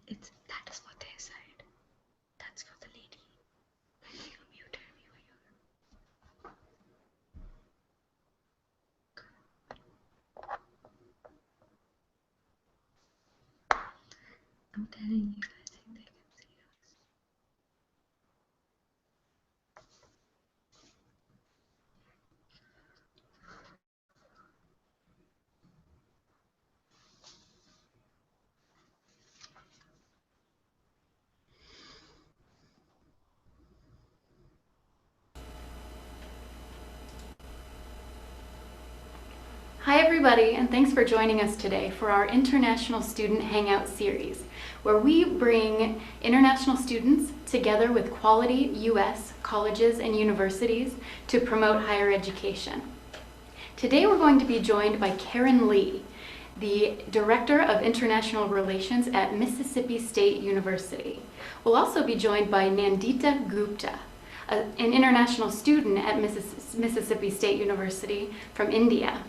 That is for their side. That's for the lady. You muted me over here. I'm telling you, I think they can see us. Hi everybody, and thanks for joining us today for our International Student Hangout series, where we bring international students together with quality U.S. colleges and universities to promote higher education. Today we're going to be joined by Karin Lee, the Director of International Relations at Mississippi State University. We'll also be joined by Nandita Gupta, an international student at Mississippi State University from India.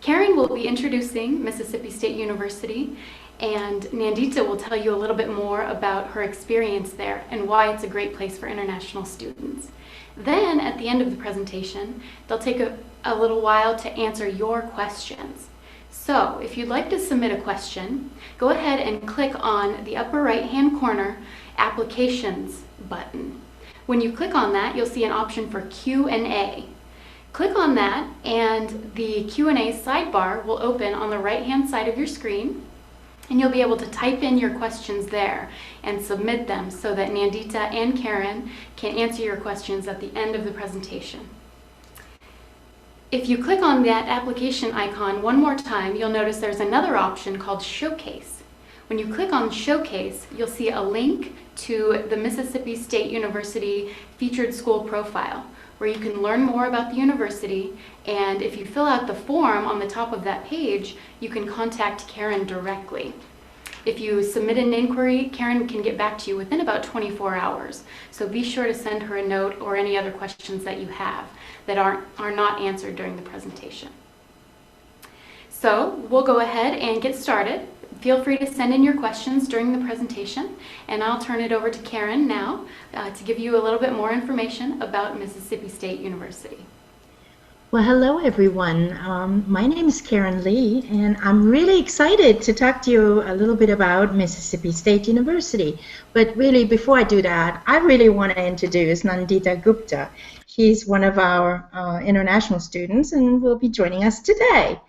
Karin will be introducing Mississippi State University, and Nandita will tell you a little bit more about her experience there and why it's a great place for international students. Then, at the end of the presentation, they'll take a little while to answer your questions. So, if you'd like to submit a question, go ahead and click on the upper right-hand corner Applications button. When you click on that, you'll see an option for Q&A. Click on that and the Q&A sidebar will open on the right-hand side of your screen, and you'll be able to type in your questions there and submit them so that Nandita and Karin can answer your questions at the end of the presentation. If you click on that application icon one more time, you'll notice there's another option called Showcase. When you click on Showcase, you'll see a link to the Mississippi State University featured school profile, where you can learn more about the university, and if you fill out the form on the top of that page, you can contact Karin directly. If you submit an inquiry, Karin can get back to you within about 24 hours, so be sure to send her a note or any other questions that you have that are not answered during the presentation. So we'll go ahead and get started. Feel free to send in your questions during the presentation, and I'll turn it over to Karin now to give you a little bit more information about Mississippi State University. Well, hello everyone. My name is Karin Lee, and I'm really excited to talk to you a little bit about Mississippi State University. But really, before I do that, I really want to introduce Nandita Gupta. She's one of our international students and will be joining us today.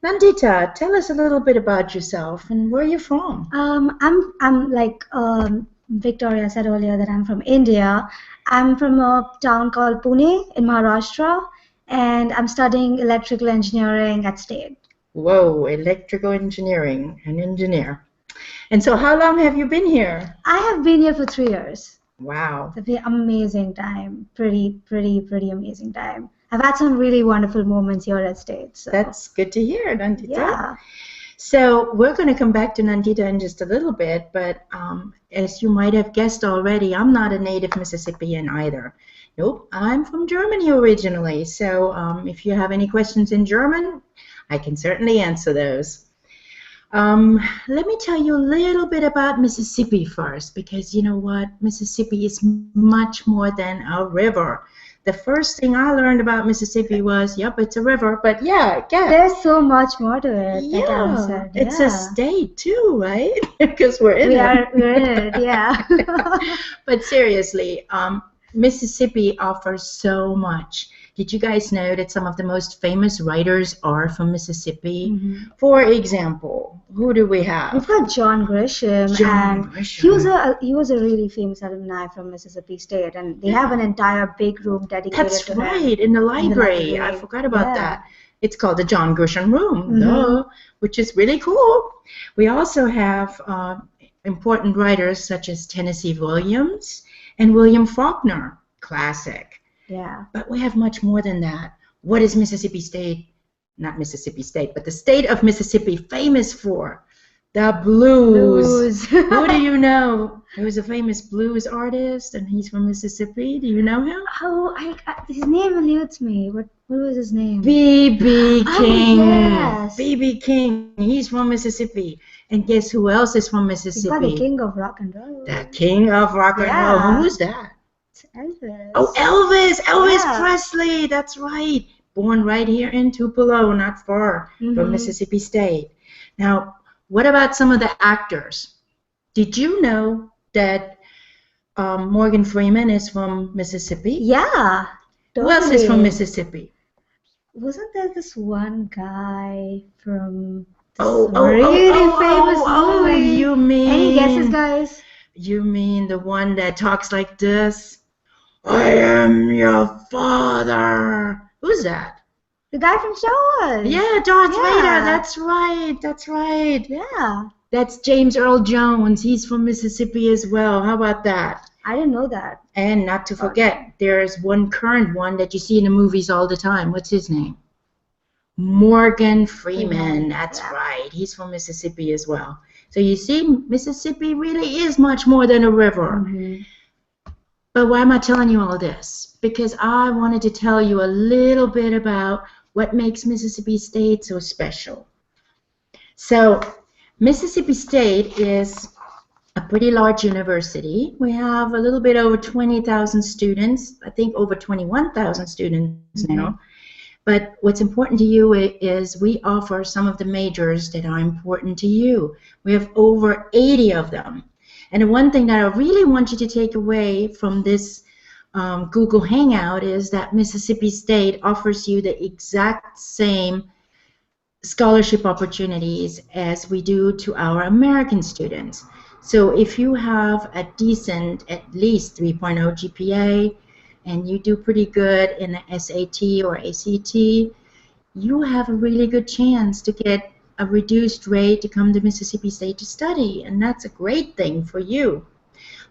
Nandita, tell us a little bit about yourself and where you're from. I'm like Victoria said earlier that I'm from India. I'm from a town called Pune in Maharashtra, and I'm studying electrical engineering at State. Whoa, electrical engineering, an engineer. And so how long have you been here? I have been here for 3 years. Wow. It's been an amazing time. Pretty amazing time. I've had some really wonderful moments here at State. So. That's good to hear, Nandita. Yeah. So we're going to come back to Nandita in just a little bit, but as you might have guessed already, I'm not a native Mississippian either. Nope, I'm from Germany originally. So if you have any questions in German, I can certainly answer those. Let me tell you a little bit about Mississippi first, because you know what? Mississippi is much more than a river. The first thing I learned about Mississippi was, yep, it's a river, but yeah, there's so much more to it. Yeah, said. It's a state too, right? Because we're in it. We're in it, yeah. But seriously, Mississippi offers so much. Did you guys know that some of the most famous writers are from Mississippi? Mm-hmm. For example, who do we have? We've got John Grisham. Grisham. He was a really famous alumni from Mississippi State, and they have an entire big room dedicated to him. That's right, in the library. I forgot about that. It's called the John Grisham Room, which is really cool. We also have important writers such as Tennessee Williams and William Faulkner, classic. Yeah. But we have much more than that. What is Mississippi State, not Mississippi State, but the state of Mississippi famous for? The blues. Who do you know? Who's a famous blues artist, and he's from Mississippi. Do you know him? Oh, his name eludes me. What was his name? B.B. King. Oh, yes. B.B. King. He's from Mississippi. And guess who else is from We've got the Mississippi? king of rock and roll. The king of rock and roll. Yeah. Who's that? It's Elvis. Oh, Elvis Yeah. Presley. That's right. Born right here in Tupelo, not far from Mississippi State. Now, what about some of the actors? Did you know that Morgan Freeman is from Mississippi? Yeah. Who else is from Totally. Mississippi? Wasn't there this one guy from this Oh, really famous movie? you mean... Any guesses, guys? You mean the one that talks like this? I am your father. Who's that? The guy from Star Wars. Yeah, Darth Yeah. Vader. That's right. That's right. Yeah. That's James Earl Jones. He's from Mississippi as well. How about that? I didn't know that. And not to forget, there's one current one that you see in the movies all the time. What's his name? Morgan Freeman. That's right. He's from Mississippi as well. So you see, Mississippi really is much more than a river. But why am I telling you all this? Because I wanted to tell you a little bit about what makes Mississippi State so special. So Mississippi State is a pretty large university. We have a little bit over 20,000 students, I think over 21,000 students now. But what's important to you is we offer some of the majors that are important to you. We have over 80 of them. And the one thing that I really want you to take away from this Google Hangout is that Mississippi State offers you the exact same scholarship opportunities as we do to our American students. So if you have a decent, at least 3.0 GPA, and you do pretty good in the SAT or ACT, you have a really good chance to get a reduced rate to come to Mississippi State to study, and that's a great thing for you.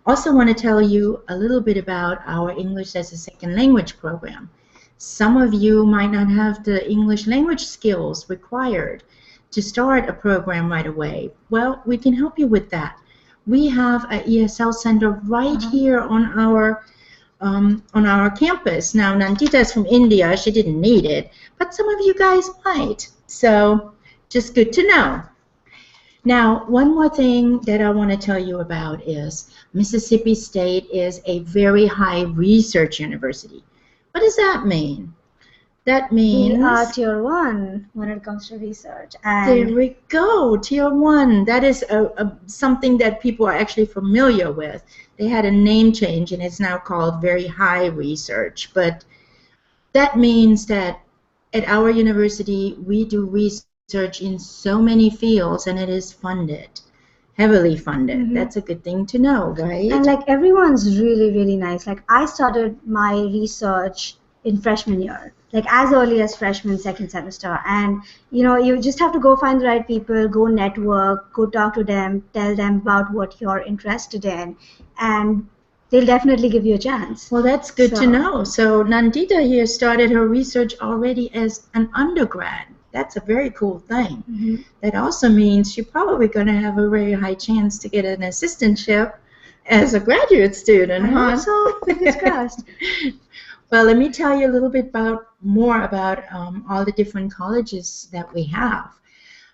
Also want to tell you a little bit about our English as a Second Language program. Some of you might not have the English language skills required to start a program right away. Well, we can help you with that. We have an ESL center right here on our campus. Now, Nandita is from India. She didn't need it, but some of you guys might. So just good to know. Now, one more thing that I want to tell you about is Mississippi State is a very high research university. What does that mean? That means... We are Tier 1 when it comes to research. And there we go, Tier 1. That is something that people are actually familiar with. They had a name change, and it's now called Very High Research. But that means that at our university, we do research in so many fields, and it is funded, heavily funded. That's a good thing to know, right? And like everyone's really, really nice. Like I started my research in freshman year, like as early as freshman, second semester. And you know, you just have to go find the right people, go network, go talk to them, tell them about what you're interested in, and they'll definitely give you a chance. Well, that's good to know. So Nandita here started her research already as an undergrad. That's a very cool thing. That also means she's probably going to have a very high chance to get an assistantship as a graduate student, I hope so. Fingers crossed. Well, let me tell you a little bit more about all the different colleges that we have.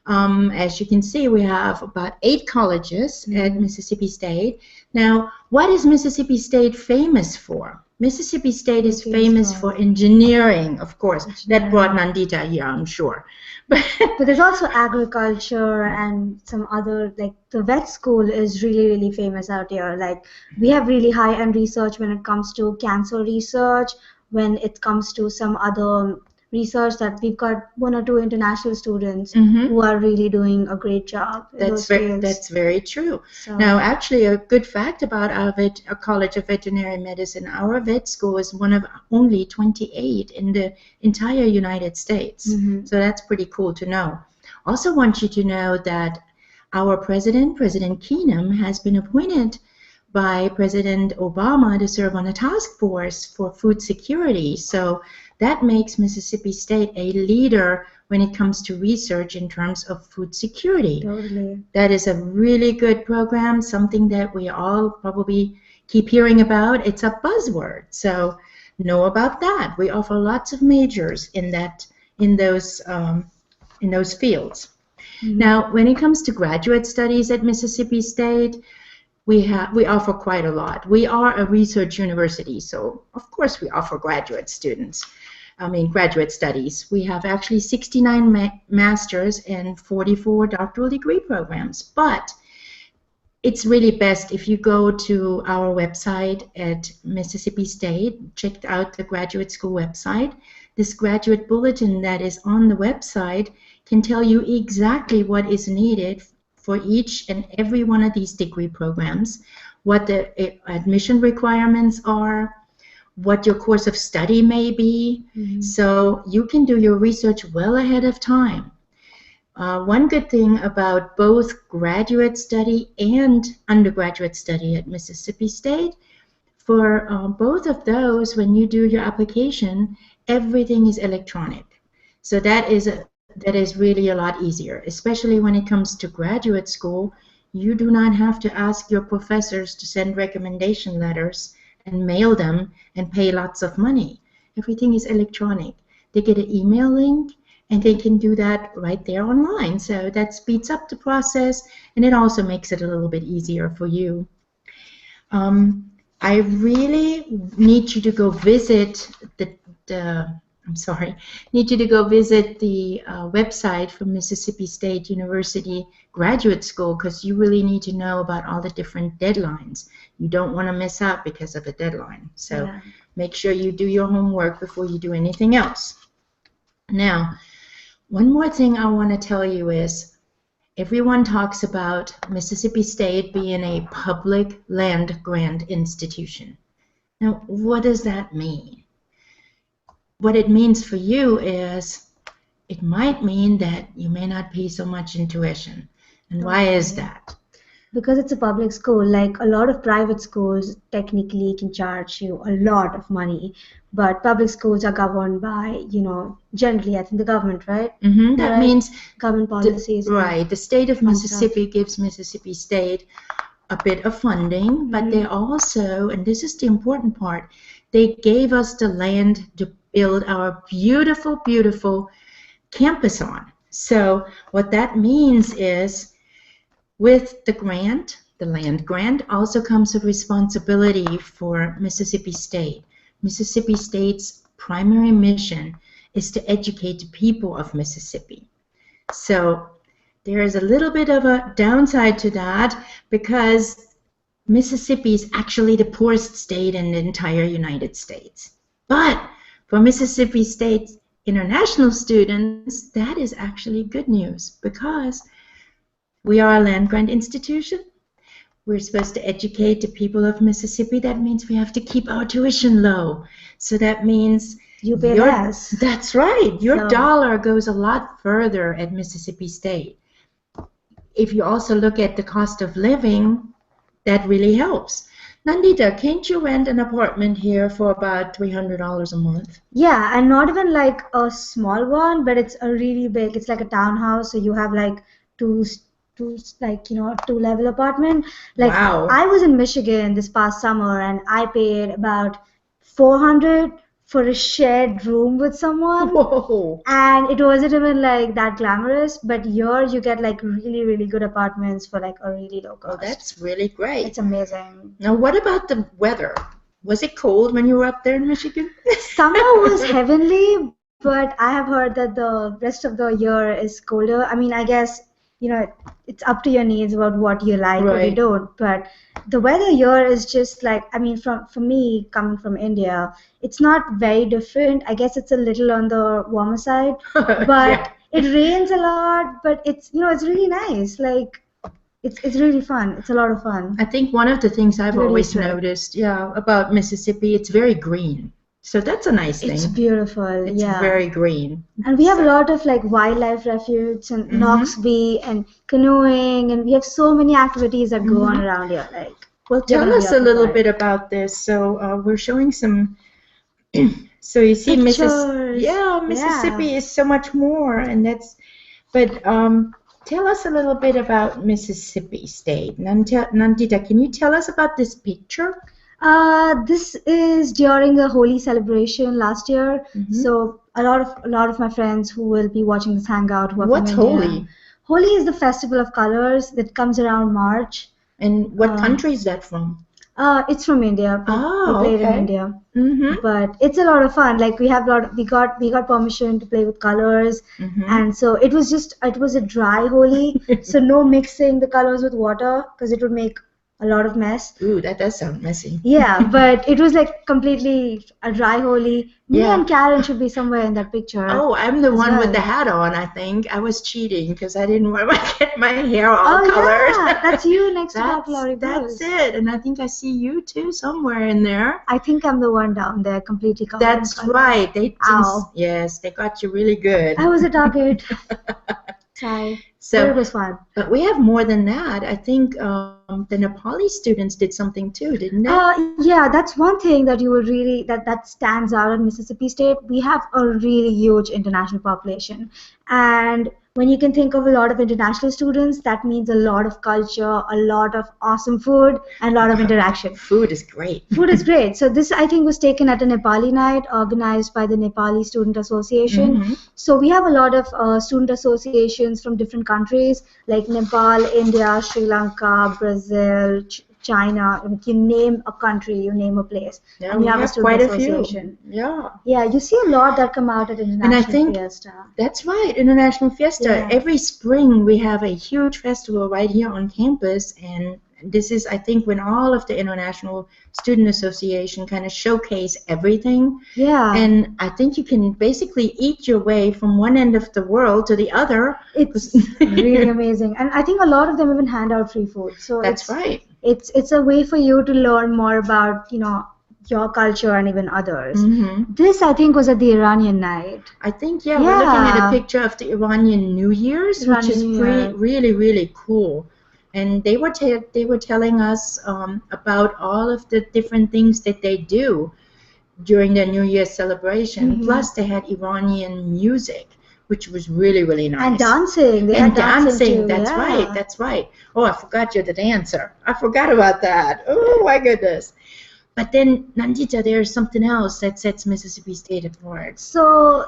As you can see, we have about 8 colleges at Mississippi State. Now, what is Mississippi State famous for? Mississippi State is famous for engineering, of course. That brought Nandita here, I'm sure. But there's also agriculture and some other, like the vet school is really, really famous out here. Like we have really high-end research when it comes to cancer research, when it comes to some other research that we've got 1 or 2 international students who are really doing a great job in those fields. That's very true. So, now, actually, a good fact about our College of Veterinary Medicine, our vet school is one of only 28 in the entire United States. So that's pretty cool to know. Also want you to know that our president, President Keenum, has been appointed by President Obama to serve on a task force for food security. So that makes Mississippi State a leader when it comes to research in terms of food security. Totally. That is a really good program, something that we all probably keep hearing about. It's a buzzword, so know about that. We offer lots of majors in those fields. Now, when it comes to graduate studies at Mississippi State, we offer quite a lot. We are a research university, so of course we offer graduate studies. We have actually 69 master's and 44 doctoral degree programs. But it's really best if you go to our website at Mississippi State, check out the graduate school website. This graduate bulletin that is on the website can tell you exactly what is needed for each and every one of these degree programs, what the admission requirements are, what your course of study may be. So you can do your research well ahead of time. One good thing about both graduate study and undergraduate study at Mississippi State, for both of those, when you do your application, everything is electronic. So that is really a lot easier, especially when it comes to graduate school. You do not have to ask your professors to send recommendation letters and mail them and pay lots of money. Everything is electronic. They get an email link, and they can do that right there online. So that speeds up the process, and it also makes it a little bit easier for you. I really need you to go visit the website for Mississippi State University Graduate School, because you really need to know about all the different deadlines. You don't want to miss out because of the deadline. So make sure you do your homework before you do anything else. Now, one more thing I want to tell you is everyone talks about Mississippi State being a public land grant institution. Now, what does that mean? What it means for you is it might mean that you may not pay so much in tuition. And why is that? Because it's a public school. Like a lot of private schools technically can charge you a lot of money, but public schools are governed by, generally, I think the government, right? That means government policies. Right. The state of Mississippi gives Mississippi State a bit of funding, but they also, and this is the important part, they gave us the land to build our beautiful, beautiful campus on. So what that means is, with the grant, the land grant, also comes a responsibility for Mississippi State. Mississippi State's primary mission is to educate the people of Mississippi. So there is a little bit of a downside to that, because Mississippi is actually the poorest state in the entire United States. But for Mississippi State's international students, that is actually good news, because we are a land grant institution. We're supposed to educate the people of Mississippi. That means we have to keep our tuition low. So that means you pay less. That's right. Your dollar goes a lot further at Mississippi State. If you also look at the cost of living, that really helps. Nandita, can't you rent an apartment here for about $300 a month? Yeah, and not even like a small one, but it's a really big. It's like a townhouse, so you have like two level apartment. Like, wow. I was in Michigan this past summer, and I paid about $400 for a shared room with someone. Whoa. And it wasn't even like that glamorous, but here you get like really, really good apartments for like a really low cost. Oh, that's really great. It's amazing. Now, what about the weather? Was it cold when you were up there in Michigan? Summer was heavenly, but I have heard that the rest of the year is colder. I mean, I guess, it's up to your needs about what you like or you don't. But the weather here is just like, I mean, for me, coming from India, it's not very different. I guess it's a little on the warmer side, but it rains a lot, but it's really nice. Like, it's really fun. It's a lot of fun. I think one of the things I've always noticed, about Mississippi, it's very green. So that's a nice thing. It's beautiful. It's very green. And we have a lot of like wildlife refuges and Knoxville and canoeing, and we have so many activities that go on around here. Like, well, tell us a little bit about this. So we're showing some. So you see, Mississippi is so much more, and that's. But tell us a little bit about Mississippi State. Nandita, can you tell us about this picture? This is during a Holi celebration last year. So a lot of my friends who will be watching this Hangout who are What's from India. Holi? Holi is the festival of colors that comes around March. And what Um, country is that from? it's from India. We Oh, played in okay. India, Mm-hmm. but it's a lot of fun. Like we got permission to play with colors, Mm-hmm. and so it was a dry Holi, so no mixing the colors with water because it would make a lot of mess. Ooh, that does sound messy. Yeah, but it was like completely a dry Holi. Me Yeah. and Karen should be somewhere in that picture Oh, I'm the as one with the well. hat on, I think. I was cheating because I didn't want to get my hair all Oh colored. yeah, that's you next to That's Baccalaureate that's Blues. it. And I think I see you too somewhere in there. I think I'm the one down there, completely covered in That's color. right. Ow. Yes, they got you really good. I was a target. Sorry. But So, it was fun. but we have more than that. I think the Nepali students did something too, didn't they? Yeah, that's one thing that you will really that stands out in Mississippi State. We have a really huge international population, and when you can think of a lot of international students, that means a lot of culture, a lot of awesome food, and a lot of interaction. Food is great. Food is great. So this, I think, was taken at a Nepali night organized by the Nepali Student Association. Mhm. So we have a lot of student associations from different countries like Nepal, India, Sri Lanka, Brazil, China. If you name a country, you name a place, Yeah, and we you have a have student quite a few. association. Yeah. Yeah, you see a lot that come out at And I International think Fiesta. that's right, International Fiesta. Yeah. Every spring we have a huge festival right here on campus, and this is, I think, when all of the International Student Association kind of showcase everything. Yeah. And I think you can basically eat your way from one end of the world to the other. It's really amazing, and I think a lot of them even hand out free food. So That's right. It's a way for you to learn more about your culture and even others. Hmm. This, I think, was at the Iranian night. I think, yeah, we're looking at Yeah. a picture of the Iranian New Year's, which Iranian is New Year. really, really cool. And they were telling us about all of the different things that they do during their New Year's celebration. Mhm. Plus, they had Iranian music, which was really, really nice. And dancing. They And had dancing too. that's yeah. right, that's right. Oh, I forgot you're the dancer. I forgot about that. Oh, my goodness. But then, Nandita, there's something else that sets Mississippi State apart. So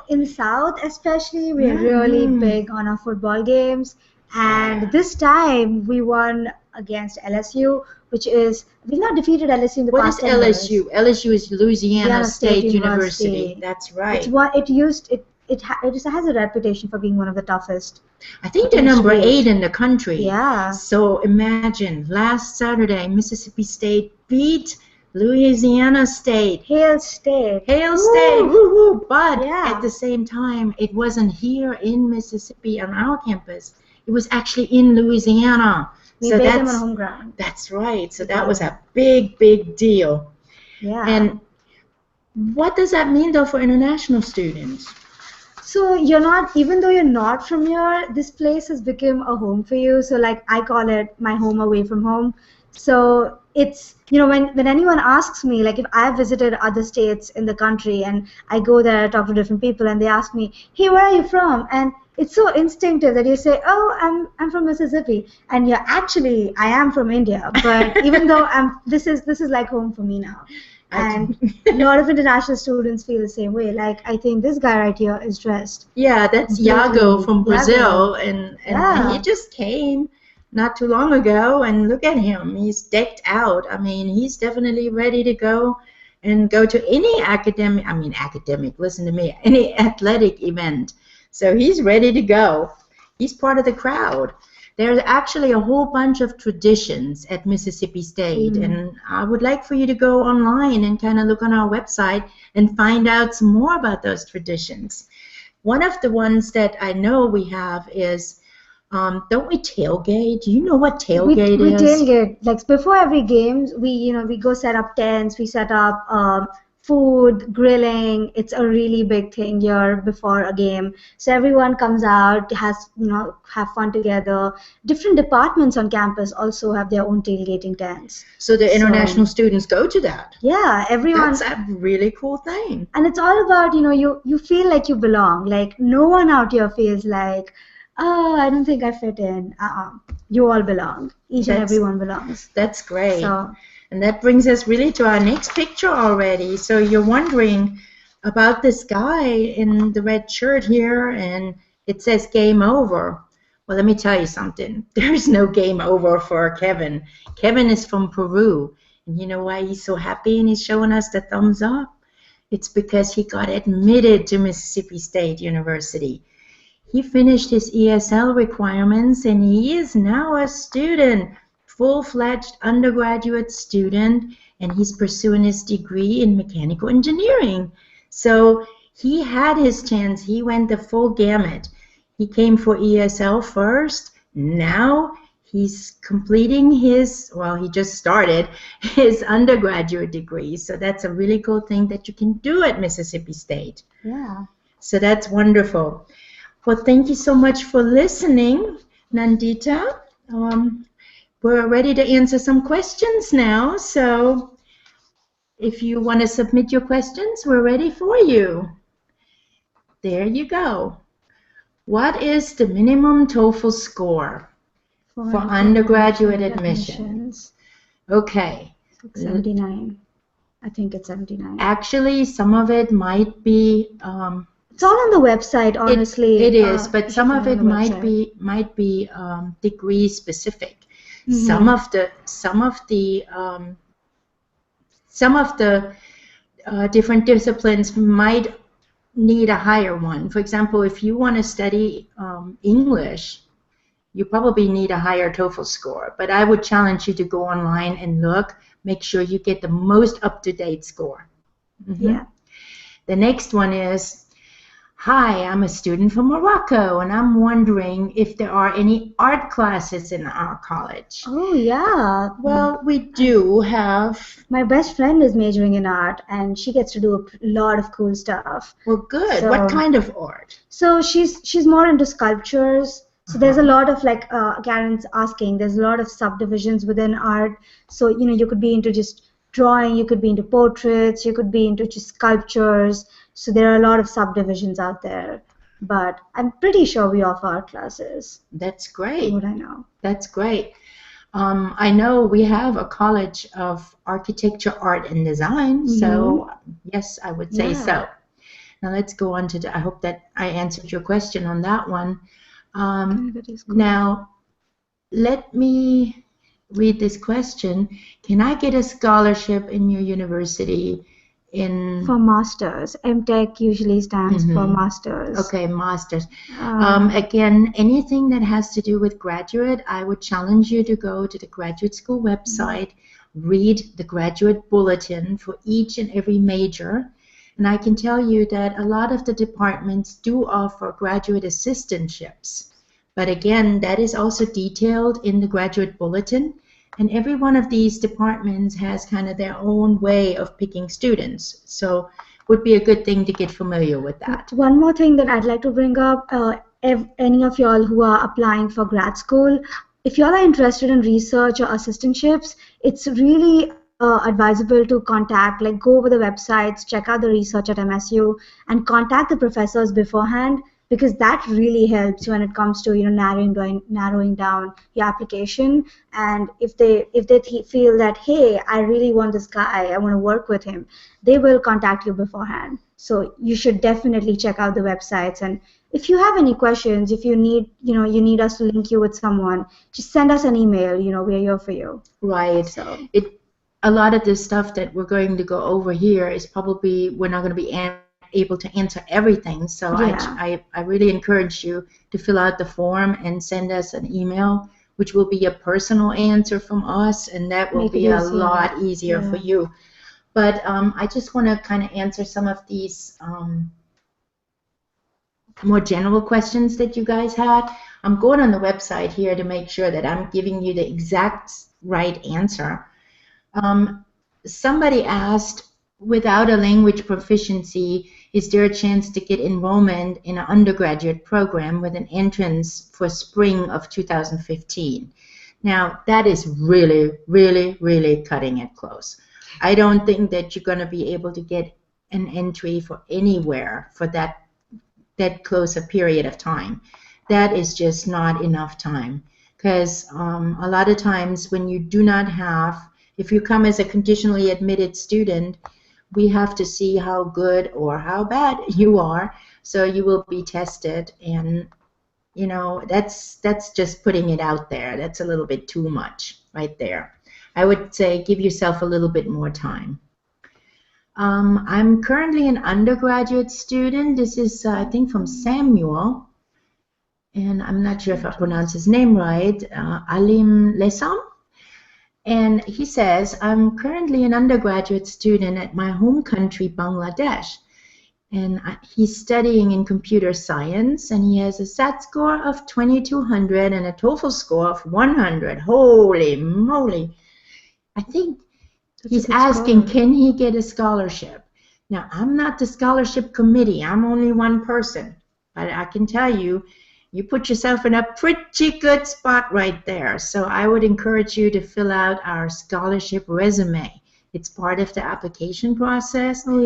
in the South, especially, we're really Mhm. big on our football games. And this time we won against LSU, which is we've not defeated LSU in the What past is 10 years. LSU? LSU is Louisiana Louisiana State State University. University. That's right. It's one. It just has a reputation for being one of the toughest. I think they're number 8 in the country. Yeah. So imagine, last Saturday, Mississippi State beat Louisiana State. Hail State. Hail State, woo woo! But Yeah. at the same time, it wasn't here in Mississippi on our campus. It was actually in Louisiana. We So beat them on that's home ground. that's right. So that was a big, big deal. Yeah. And what does that mean though for international students? So you're not, even though you're not from here, this place has become a home for you. So like I call it my home away from home. So it's, when anyone asks me, like if I've visited other states in the country and I go there, talk to different people and they ask me, hey, where are you from? And it's so instinctive that you say, oh, I'm from Mississippi. And yeah, actually I am from India. But even though this is like home for me now. And a lot of international students feel the same way. Like I think this guy right here is dressed. Yeah, that's Beautifully. Iago from Brazil, Iago. and Yeah. he just came not too long ago, and look at him. He's decked out. I mean, he's definitely ready to go and go to any listen to me, any athletic event. So he's ready to go. He's part of the crowd. There's actually a whole bunch of traditions at Mississippi State, and I would like for you to go online and kind of look on our website and find out some more about those traditions. One of the ones that I know we have is, don't we tailgate? Do you know what tailgate We is? tailgate. Like before every game, we go set up tents, we set up food, grilling. It's a really big thing here before a game. So everyone comes out, has have fun together. Different departments on campus also have their own tailgating tents. So the international students go to that. Yeah, everyone. That's a really cool thing. And it's all about, you feel like you belong. Like no one out here feels like, oh, I don't think I fit in. You all belong. Each and That's- everyone belongs. That's great. So And that brings us really to our next picture already. So you're wondering about this guy in the red shirt here, and it says game over. Well, let me tell you something. There's no game over for Kevin. Kevin is from Peru. And you know why he's so happy and he's showing us the thumbs up? It's because he got admitted to Mississippi State University. He finished his ESL requirements and he is now a student, full-fledged undergraduate student, and he's pursuing his degree in mechanical engineering. So he had his chance. He went the full gamut. He came for ESL first. Now he's completing his, well, he just started his undergraduate degree. So that's a really cool thing that you can do at Mississippi State. Yeah. So that's wonderful. Well, thank you so much for listening, Nandita. We're ready to answer some questions now. So if you want to submit your questions, we're ready for you. There you go. What is the minimum TOEFL score for undergraduate admissions? Okay. 79. I think it's 79. Actually, some of it might be. It's all on the website, honestly. It is, but some of it might be degree specific. Mm-hmm. Some of the different disciplines might need a higher one. For example, if you want to study English, you probably need a higher TOEFL score. But I would challenge you to go online and look, make sure you get the most up-to-date score. Mm-hmm. Yeah. The next one is, hi, I'm a student from Morocco, and I'm wondering if there are any art classes in our college. Oh, yeah. Well, we do have. My best friend is majoring in art, and she gets to do a lot of cool stuff. Well, good. So, what kind of art? So she's more into sculptures. So there's a lot of, like Karen's asking, there's a lot of subdivisions within art. So, you could be into just drawing, you could be into portraits, you could be into just sculptures. So there are a lot of subdivisions out there. But I'm pretty sure we offer art classes. That's great. What I know. That's great. I know we have a college of architecture, art, and design. Mm-hmm. So yes, I would say so. Now let's go on to, I hope that I answered your question on that one. Now, let me read this question. Can I get a scholarship in your university for masters? MTech usually stands for masters. Okay, masters. Again, anything that has to do with graduate, I would challenge you to go to the graduate school website, read the graduate bulletin for each and every major. And I can tell you that a lot of the departments do offer graduate assistantships. But again, that is also detailed in the graduate bulletin. And every one of these departments has kind of their own way of picking students. So it would be a good thing to get familiar with that. One more thing that I'd like to bring up, any of y'all who are applying for grad school, if y'all are interested in research or assistantships, it's really advisable to contact, like go over the websites, check out the research at MSU, and contact the professors beforehand, because that really helps when it comes to narrowing down your application. And if they feel that, hey, I really want this guy, I want to work with him, they will contact you beforehand. So you should definitely check out the websites. And if you have any questions, if you need you need us to link you with someone, just send us an email. We're here for you. Right. So a lot of this stuff that we're going to go over here is probably, we're not going to be able to answer everything. So I really encourage you to fill out the form and send us an email, which will be a personal answer from us, and that will be a lot easier for you. But I just want to kind of answer some of these more general questions that you guys had. I'm going on the website here to make sure that I'm giving you the exact right answer. Somebody asked, without a language proficiency, is there a chance to get enrollment in an undergraduate program with an entrance for spring of 2015? Now, that is really, really, really cutting it close. I don't think that you're going to be able to get an entry for anywhere for that close a period of time. That is just not enough time, because a lot of times when you do not have, if you come as a conditionally admitted student, we have to see how good or how bad you are. So you will be tested, and that's just putting it out there. That's a little bit too much right there. I would say give yourself a little bit more time. I'm currently an undergraduate student. This is, I think, from Samuel, and I'm not sure if I pronounce his name right, Alim Lesam. And he says, I'm currently an undergraduate student at my home country, Bangladesh. And he's studying in computer science, and he has a SAT score of 2200 and a TOEFL score of 100. Holy moly. I think he's asking, can he get a scholarship? Now, I'm not the scholarship committee. I'm only one person. But I can tell you, you put yourself in a pretty good spot right there. So I would encourage you to fill out our scholarship resume. It's part of the application process. Oh,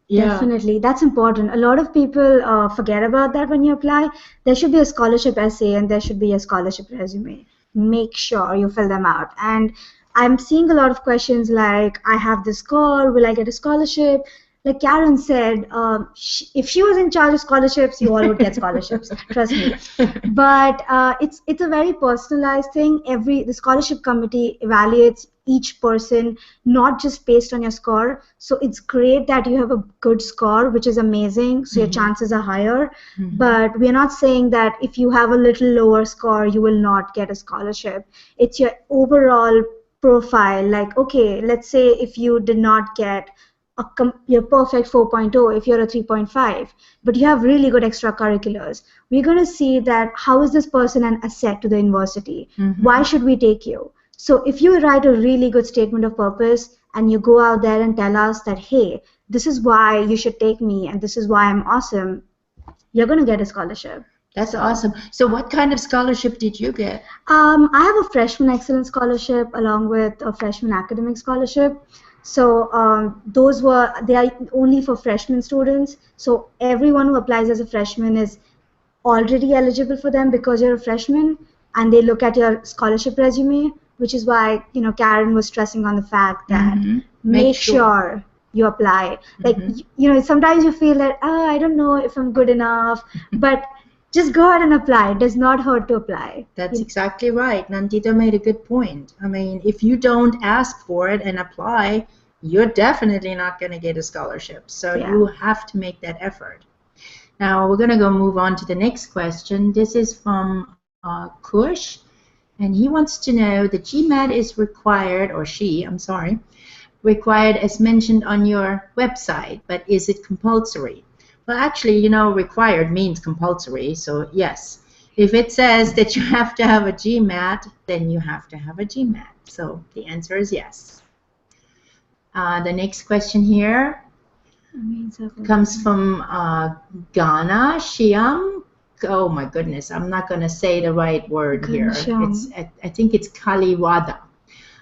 yeah. Definitely. That's important. A lot of people forget about that when you apply. There should be a scholarship essay and there should be a scholarship resume. Make sure you fill them out. And I'm seeing a lot of questions like, I have this score, will I get a scholarship? Like Karin said, if she was in charge of scholarships, you all would get scholarships. Trust me. But it's a very personalized thing. The scholarship committee evaluates each person, not just based on your score. So it's great that you have a good score, which is amazing. So your chances are higher. But we're not saying that if you have a little lower score, you will not get a scholarship. It's your overall profile. Like, okay, let's say if you did not get your perfect 4.0, if you're a 3.5, but you have really good extracurriculars, we're going to see that how is this person an asset to the university? Why should we take you? So if you write a really good statement of purpose and you go out there and tell us that, hey, this is why you should take me and this is why I'm awesome, you're going to get a scholarship. That's awesome. So what kind of scholarship did you get? I have a freshman excellence scholarship along with a freshman academic scholarship. So they are only for freshman students. So everyone who applies as a freshman is already eligible for them because you're a freshman, and they look at your scholarship resume, which is why Karin was stressing on the fact that make sure you apply. Like sometimes you feel that I don't know if I'm good enough, but just go ahead and apply. It does not hurt to apply. That's exactly right. Nandita made a good point. I mean, if you don't ask for it and apply, you're definitely not going to get a scholarship. So you have to make that effort. Now, we're going to move on to the next question. This is from Kush, and he wants to know the GMAT is required, or required as mentioned on your website, but is it compulsory? Well, actually, required means compulsory, so yes. If it says that you have to have a GMAT, then you have to have a GMAT. So the answer is yes. The next question here comes from Ghana, Shiam. Oh my goodness, I'm not going to say the right word here. I think it's Kaliwada.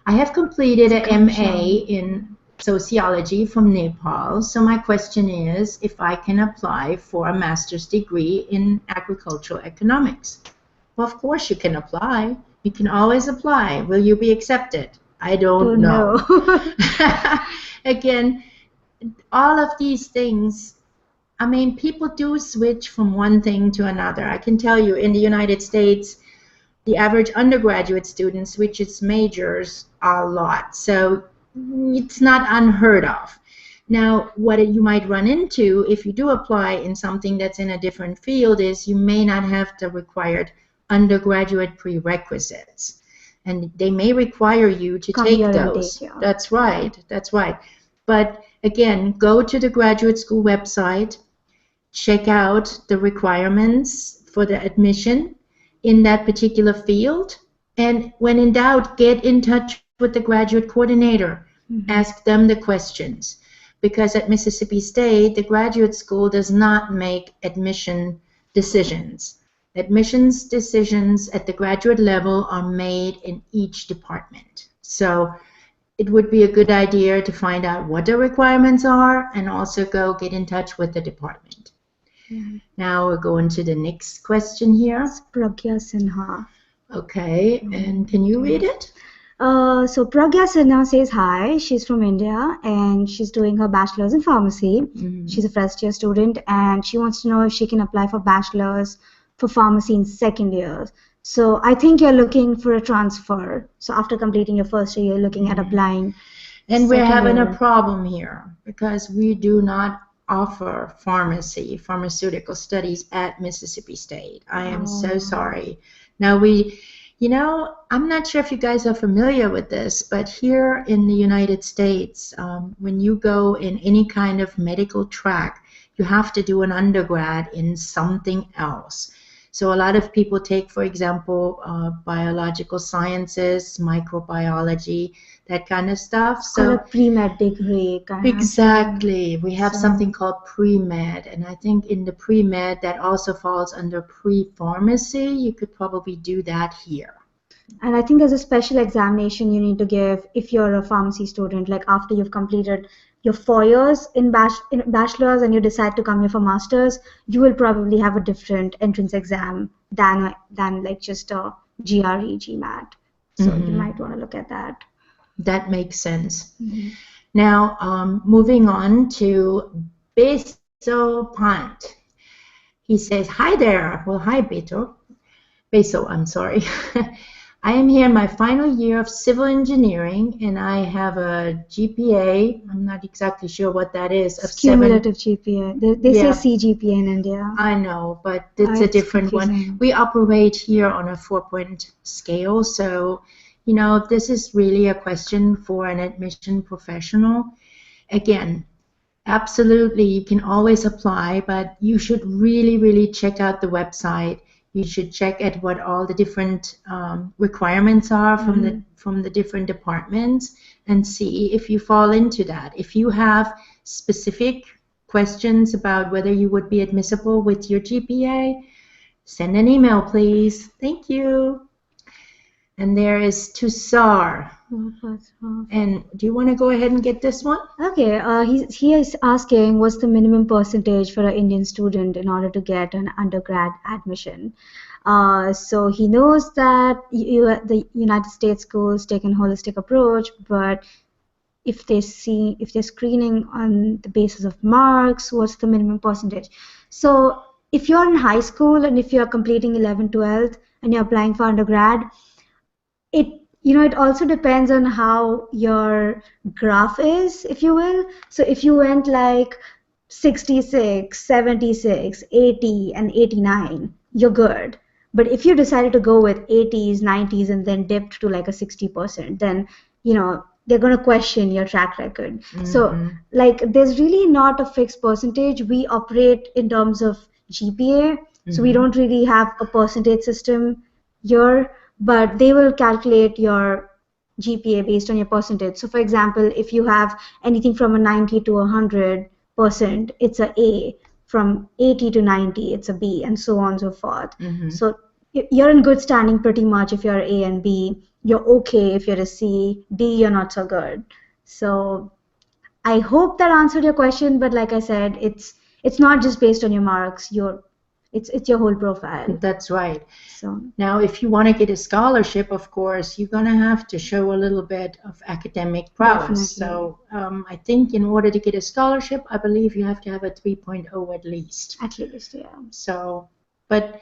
I have completed an MA in sociology from Nepal. So my question is if I can apply for a master's degree in agricultural economics. Well, of course you can apply. You can always apply. Will you be accepted? I don't know. Again, all of these things, I mean, people do switch from one thing to another. I can tell you in the United States, the average undergraduate student switches majors a lot. So it's not unheard of. Now, what you might run into if you do apply in something that's in a different field is you may not have the required undergraduate prerequisites. And they may require you to take those. That's right. That's right. But again, go to the graduate school website, check out the requirements for the admission in that particular field, and when in doubt, get in touch with the graduate coordinator. Ask them the questions, because at Mississippi State, the graduate school does not make admission decisions. Admissions decisions at the graduate level are made in each department. So it would be a good idea to find out what the requirements are and also go get in touch with the department. Now we're going to the next question here. It's Pragya Sinha. Okay, and can you read it? So Pragya Sinha says hi. She's from India and she's doing her bachelor's in pharmacy. She's a first year student and she wants to know if she can apply for bachelor's for pharmacy in second year. So I think you're looking for a transfer. So after completing your first year, you're looking at applying. And we're having a year. problem here because we do not offer pharmaceutical studies at Mississippi State. I am so sorry. Now I'm not sure if you guys are familiar with this, but here in the United States, when you go in any kind of medical track, you have to do an undergrad in something else. So a lot of people take, for example, biological sciences, microbiology, that kind of stuff. So a pre-med degree. Exactly. We have something called pre-med, and I think in the pre-med that also falls under pre-pharmacy. You could probably do that here. And I think there's a special examination you need to give if you're a pharmacy student, like after you've completed your 4 years in bachelor's and you decide to come here for master's, you will probably have a different entrance exam than like just a GRE, GMAT. So you might want to look at that. That makes sense. Now, moving on to Beso Pant. He says, hi there. Well, hi, Beso, I'm sorry. I am here in my final year of civil engineering, and I have a GPA. I'm not exactly sure what that is. Of cumulative GPA. They say CGPA in India. I know, but it's a different one. We operate here on a 4-point scale, so this is really a question for an admission professional. Again, absolutely, you can always apply, but you should really, really check out the website. You should check at what all the different requirements are from the different departments and see if you fall into that. If you have specific questions about whether you would be admissible with your GPA, send an email, please. Thank you. And there is Tushar. And do you want to go ahead and get this one? Okay. He is asking what's the minimum percentage for an Indian student in order to get an undergrad admission. So he knows that the United States schools take a holistic approach, but if they're screening on the basis of marks, what's the minimum percentage? So if you're in high school and if you're completing 11th, 12th, and you're applying for undergrad, it also depends on how your graph is, if you will. So if you went like 66, 76, 80, and 89, you're good. But if you decided to go with 80s, 90s, and then dipped to like a 60%, then they're going to question your track record. So there's really not a fixed percentage. We operate in terms of GPA, so we don't really have a percentage system here. But they will calculate your GPA based on your percentage. So for example, if you have anything from a 90 to 100%, it's a A. From 80 to 90, it's a B, and so on and so forth. So you're in good standing pretty much if you're A and B. You're okay if you're a C. D, you're not so good. So I hope that answered your question, but like I said, it's not just based on your marks. It's your whole profile. That's right. So now, if you want to get a scholarship, of course, you're going to have to show a little bit of academic prowess. So I think in order to get a scholarship, I believe you have to have a 3.0 at least. At least, yeah. So, but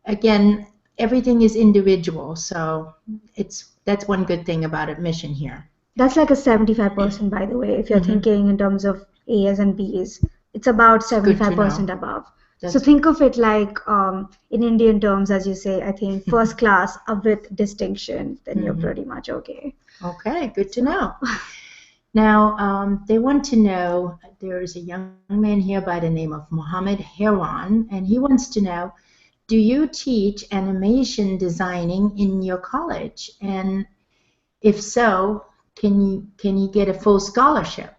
again, everything is individual. So that's one good thing about admission here. That's like a 75%, by the way, if you're thinking in terms of A's and B's. It's about 75% above. So think of it like in Indian terms, as you say, I think first class with distinction, then you're pretty much okay. Okay, good to know. Now, they want to know, there's a young man here by the name of Mohammed Heron, and he wants to know, do you teach animation designing in your college? And if so, can you get a full scholarship?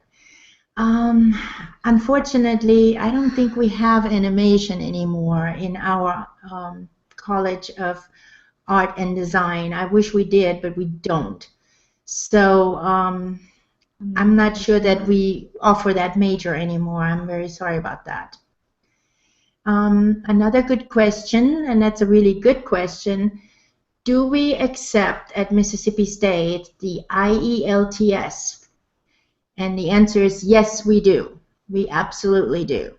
Unfortunately, I don't think we have animation anymore in our College of Art and Design. I wish we did, but we don't. So I'm not sure that we offer that major anymore. I'm very sorry about that. Another good question, and that's a really good question. Do we accept at Mississippi State the IELTS? And the answer is yes, we do. We absolutely do.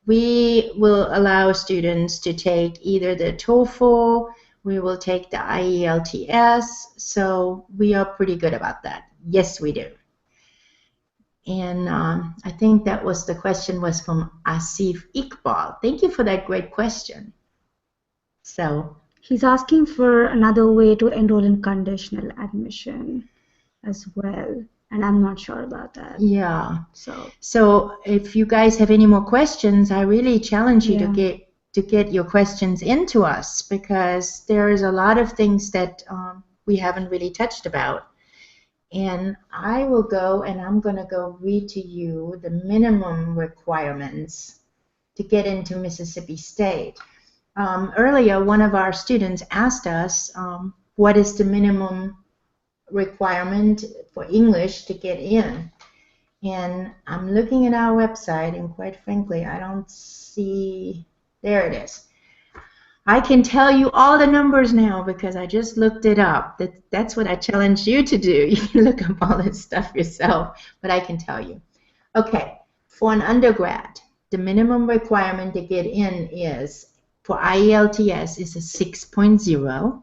we will allow students to take either the TOEFL, we will take the IELTS, so we are pretty good about that. Yes, we do. And I think that was the question was from Asif Iqbal. Thank you for that great question. So He's asking for another way to enroll in conditional admission as well, and I'm not sure about that. yeah. So So if you guys have any more questions, I really challenge you yeah. to get your questions into us, because there's a lot of things that we haven't really touched about. And I will go and I'm going to go read to you the minimum requirements to get into Mississippi State. Earlier, one of our students asked us, what is the minimum requirement for English to get in? And I'm looking at our website, and quite frankly, I don't see, there it is. I can tell you all the numbers now because I just looked it up. That's what I challenge you to do. You can look up all this stuff yourself, but I can tell you. Okay, for an undergrad, the minimum requirement to get in is, for IELTS, is a 6.0.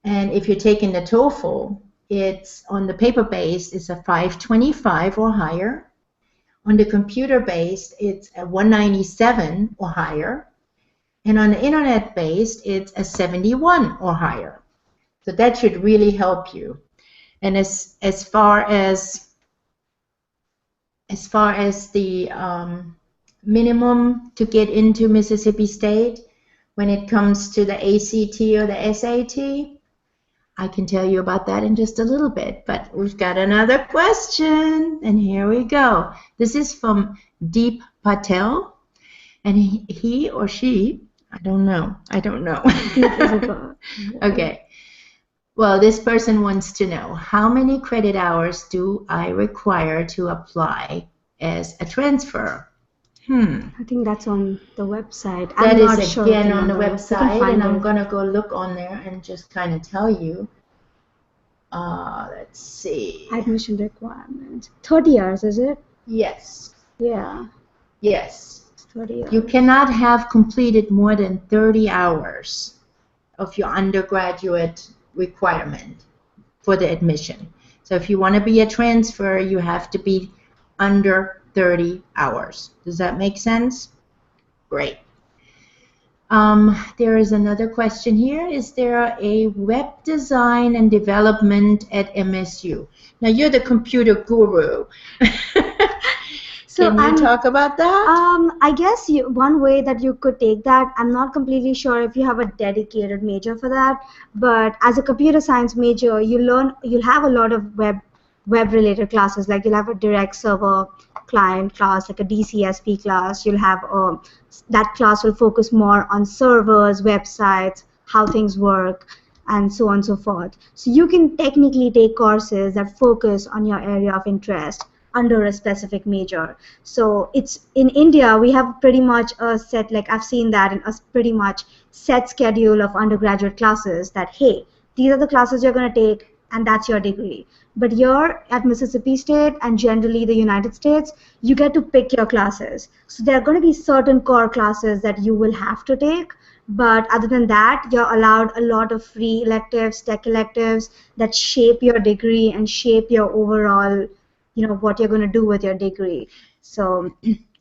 And if you're taking the TOEFL, it's on the paper-based, it's a 525 or higher. On the computer-based, it's a 197 or higher. And on the internet-based, it's a 71 or higher. So that should really help you. And as far as the minimum to get into Mississippi State, when it comes to the ACT or the SAT, I can tell you about that in just a little bit. But we've got another question, and here we go. This is from Deep Patel, and he or she, I don't know. Okay. Well, this person wants to know, how many credit hours do I require to apply as a transfer? I think that's on the website. That I'm not is sure again the on the number. You can website, find and I'm it. going to go look on there and just kind of tell you. Let's see. Admission requirements. 30 hours, is it? Yes. Yeah, Yes. 30 hours. You cannot have completed more than 30 hours of your undergraduate requirement for the admission. So if you want to be a transfer, you have to be under 30 hours. Does that make sense? Great. There is another question here. Is there a web design and development at MSU? Now, you're the computer guru. So Can you talk about that? I guess one way that you could take that, I'm not completely sure if you have a dedicated major for that, but as a computer science major, you'll have a lot of web related classes. Like you'll have a direct server client class, like a DCSP class. You'll have that class will focus more on servers, websites, how things work, and so on and so forth. So you can technically take courses that focus on your area of interest under a specific major. So it's in India, we have pretty much a set, like I've seen that in a pretty much set schedule of undergraduate classes that, hey, these are the classes you're going to take and that's your degree. But here at Mississippi State and generally the United States, you get to pick your classes. So there are going to be certain core classes that you will have to take. But other than that, you're allowed a lot of free electives, tech electives that shape your degree and shape your overall, what you're going to do with your degree. So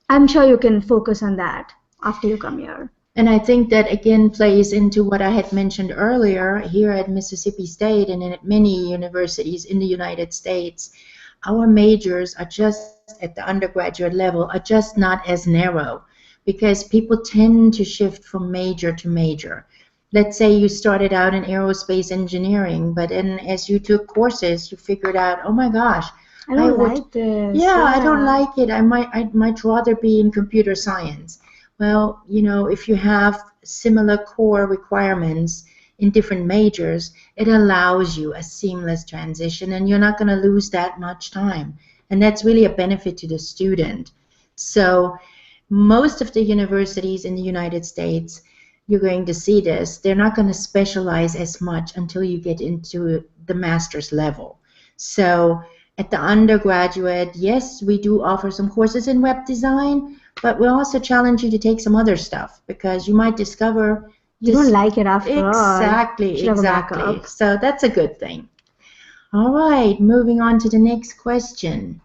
I'm sure you can focus on that after you come here. And I think that again plays into what I had mentioned earlier here at Mississippi State and at many universities in the United States. Our majors are just at the undergraduate level are just not as narrow because people tend to shift from major to major. Let's say you started out in aerospace engineering, but then as you took courses, you figured out, oh my gosh, I don't like this. Yeah, I don't like it. I might rather be in computer science. Well, if you have similar core requirements in different majors, it allows you a seamless transition and you're not going to lose that much time. And that's really a benefit to the student. So most of the universities in the United States, you're going to see this, they're not going to specialize as much until you get into the master's level. So at the undergraduate, yes, we do offer some courses in web design, but we'll also challenge you to take some other stuff because you might discover You don't like it after all. exactly, Should have a exactly. backup. So that's a good thing. All right, moving on to the next question.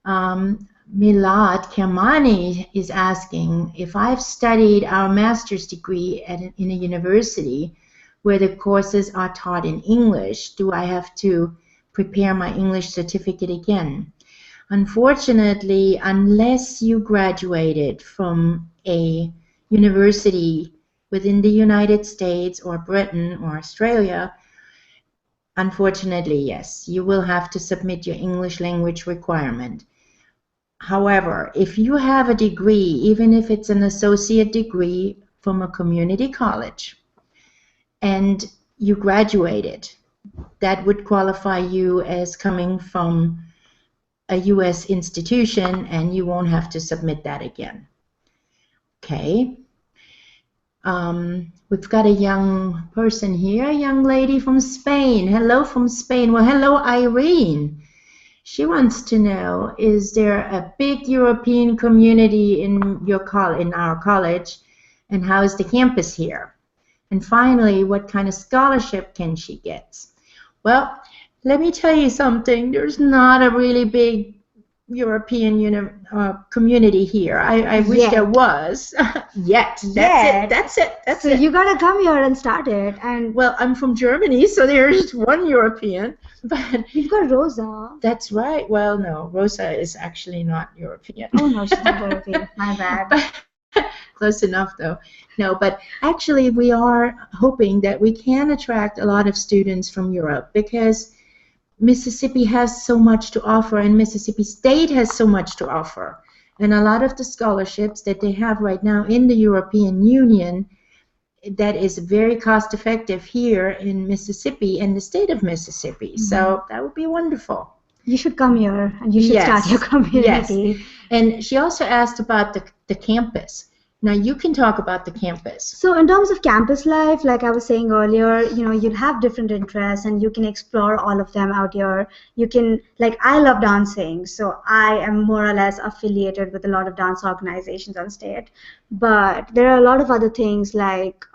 Milad Kermani is asking if I've studied our master's degree in a university where the courses are taught in English, do I have to prepare my English certificate again? Unfortunately, unless you graduated from a university within the United States or Britain or Australia, unfortunately, yes, you will have to submit your English language requirement. However, if you have a degree, even if it's an associate degree from a community college, and you graduated, that would qualify you as coming from a U.S. institution, and you won't have to submit that again. Okay. We've got a young person here, a young lady from Spain. Hello from Spain. Well, hello, Irene. She wants to know, is there a big European community in our college, and how is the campus here? And finally, what kind of scholarship can she get? Well, let me tell you something. There's not a really big European community here. I wish there was. Yet. That's it. So you gotta come here and start it. And well, I'm from Germany, so there's one European. But we've got Rosa. That's right. Well, no, Rosa is actually not European. Oh no, she's not European. My bad. Close enough, though. No, but actually, we are hoping that we can attract a lot of students from Europe because Mississippi has so much to offer, and Mississippi State has so much to offer. And a lot of the scholarships that they have right now in the European Union, that is very cost effective here in Mississippi and the state of Mississippi. Mm-hmm. So that would be wonderful. You should come here and you should start your community. Yes. And she also asked about the campus. Now you can talk about the campus. So in terms of campus life, like I was saying earlier, you'll have different interests and you can explore all of them out here. You can, like, I love dancing, so I am more or less affiliated with a lot of dance organizations on state. But there are a lot of other things, like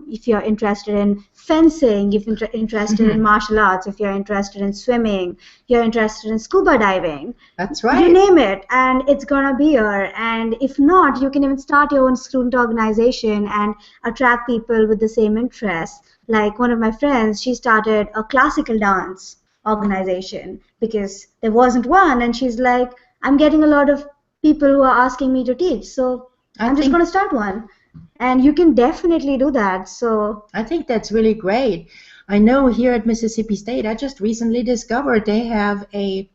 if you're interested in fencing, if you're interested in martial arts, if you're interested in swimming, you're interested in scuba diving. That's right. You name it, and it's gonna be here. And if not, you can even start your own student organization and attract people with the same interests. Like one of my friends, she started a classical dance organization because there wasn't one, and she's like, I'm getting a lot of people who are asking me to teach, so I'm just going to start one. And you can definitely do that. So I think that's really great. I know here at Mississippi State, I just recently discovered they have a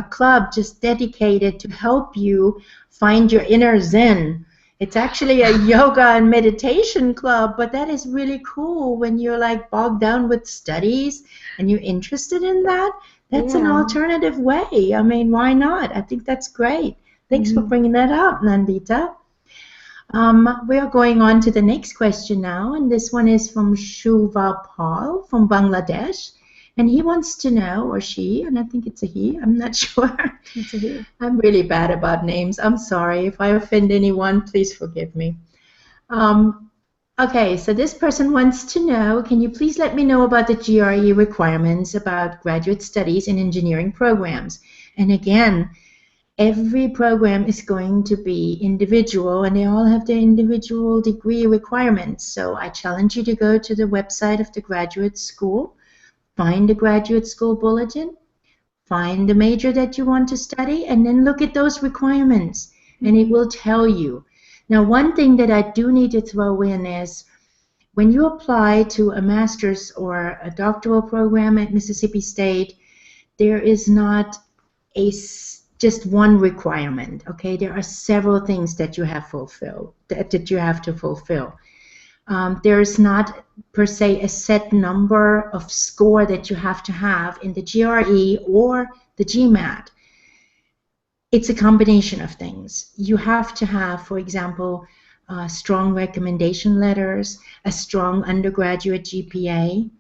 club just dedicated to help you find your inner Zen. It's actually a yoga and meditation club, but that is really cool when you're like bogged down with studies and you're interested in that. That's an alternative way. I mean, why not? I think that's great. Thanks for bringing that up, Nandita. We are going on to the next question now, and this one is from Shuva Paul from Bangladesh. And he wants to know, or she, and I think it's a he, I'm not sure. It's a he. I'm really bad about names. I'm sorry. If I offend anyone, please forgive me. Okay, so this person wants to know, can you please let me know about the GRE requirements about graduate studies in engineering programs? And again, every program is going to be individual, and they all have their individual degree requirements. So I challenge you to go to the website of the graduate school, find the graduate school bulletin, find the major that you want to study, and then look at those requirements, and it will tell you. Now, one thing that I do need to throw in is when you apply to a master's or a doctoral program at Mississippi State, there is not just one requirement, okay? There are several things that you have to fulfill. There is not per se a set number of score that you have to have in the GRE or the GMAT. It's a combination of things. You have to have, for example, strong recommendation letters, a strong undergraduate GPA,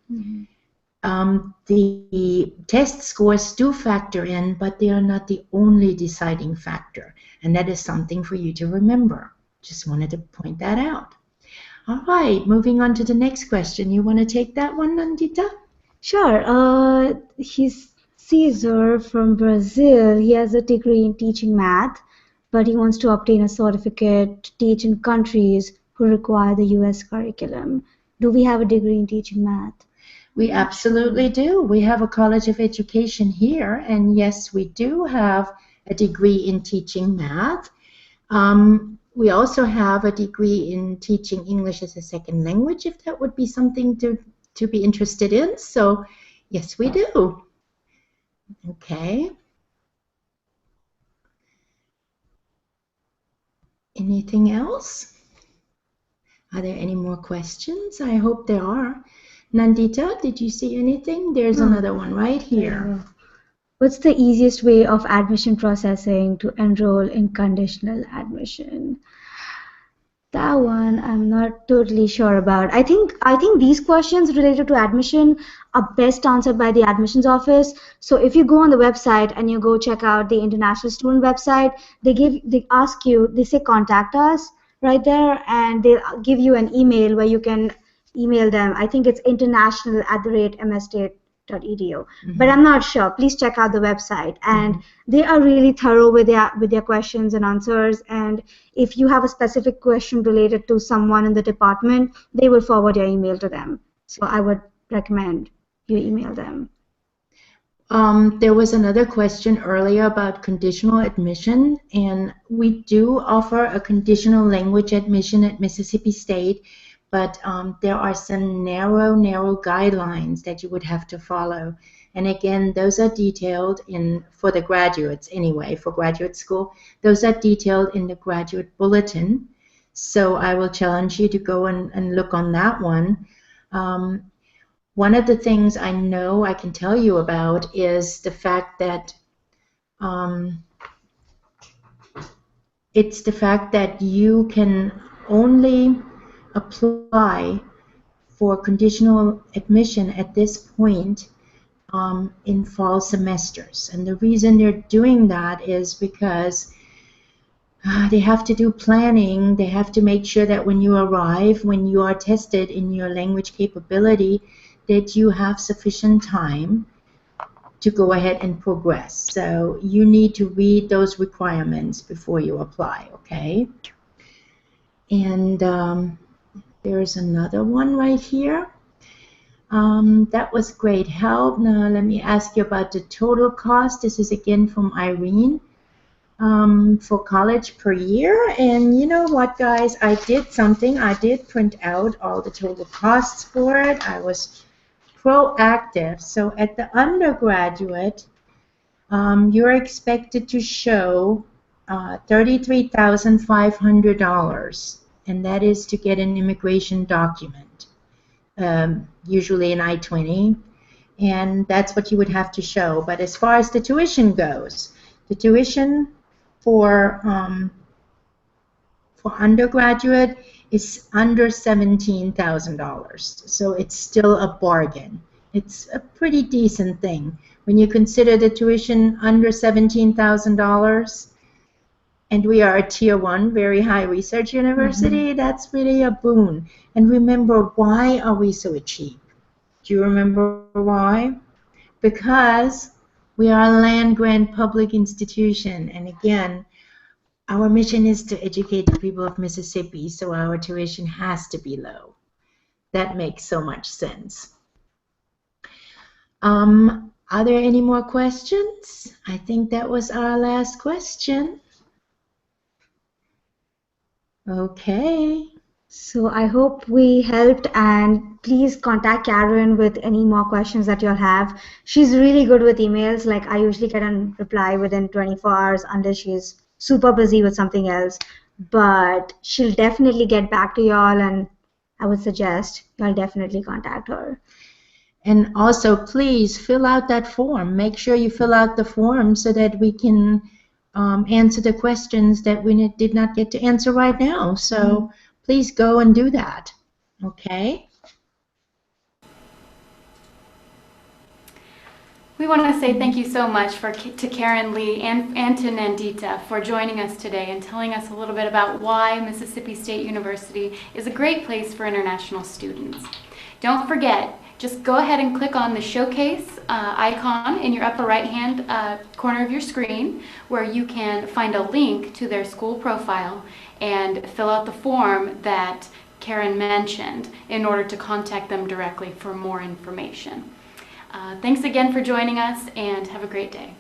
The test scores do factor in, but they are not the only deciding factor. And that is something for you to remember. Just wanted to point that out. All right, moving on to the next question. You want to take that one, Nandita? Sure. He's Caesar from Brazil. He has a degree in teaching math, but he wants to obtain a certificate to teach in countries who require the US curriculum. Do we have a degree in teaching math? We absolutely do. We have a College of Education here, and yes, we do have a degree in teaching math. We also have a degree in teaching English as a second language, if that would be something to be interested in. So, yes, we do. Okay. Anything else? Are there any more questions? I hope there are. Nandita, did you see anything? There's another one right here. What's the easiest way of admission processing to enroll in conditional admission? That one I'm not totally sure about. I think these questions related to admission are best answered by the admissions office. So if you go on the website and you go check out the international student website, they say contact us right there, and they'll give you an email where you can email them. I think it's international@msstate.edu. But I'm not sure. Please check out the website, and they are really thorough with their questions and answers. And if you have a specific question related to someone in the department, they will forward your email to them. So I would recommend you email them. There was another question earlier about conditional admission, and we do offer a conditional language admission at Mississippi State, but there are some narrow guidelines that you would have to follow. And again, those are detailed for the graduates anyway, for graduate school. Those are detailed in the graduate bulletin. So I will challenge you to go and look on that one. One of the things I know I can tell you about is the fact that you can only apply for conditional admission at this point in fall semesters. And the reason they're doing that is because they have to do planning. They have to make sure that when you arrive, when you are tested in your language capability, that you have sufficient time to go ahead and progress. So you need to read those requirements before you apply, okay? And there's another one right here. That was great help. Now let me ask you about the total cost. This is again from Irene. For college per year. And you know what, guys? I did something. I did print out all the total costs for it. I was proactive. So at the undergraduate, you're expected to show $33,500, and that is to get an immigration document, usually an I-20, and that's what you would have to show. But as far as the tuition goes, the tuition for undergraduate is under $17,000, so it's still a bargain. It's a pretty decent thing. When you consider the tuition under $17,000, and we are a Tier 1, very high research university, that's really a boon. And remember, why are we so cheap? Do you remember why? Because we are a land-grant public institution, and again, our mission is to educate the people of Mississippi, so our tuition has to be low. That makes so much sense. Are there any more questions? I think that was our last question. Okay. So I hope we helped, and please contact Karin with any more questions that you'll have. She's really good with emails. Like, I usually get a reply within 24 hours unless she's super busy with something else. But she'll definitely get back to y'all, and I would suggest y'all definitely contact her. And also, please fill out that form. Make sure you fill out the form so that we can answer the questions that we did not get to answer right now. So please go and do that. Okay? We want to say thank you so much to Karin Lee and to Nandita for joining us today and telling us a little bit about why Mississippi State University is a great place for international students. Don't forget, just go ahead and click on the showcase icon in your upper right-hand corner of your screen, where you can find a link to their school profile and fill out the form that Karin mentioned in order to contact them directly for more information. Thanks again for joining us, and have a great day.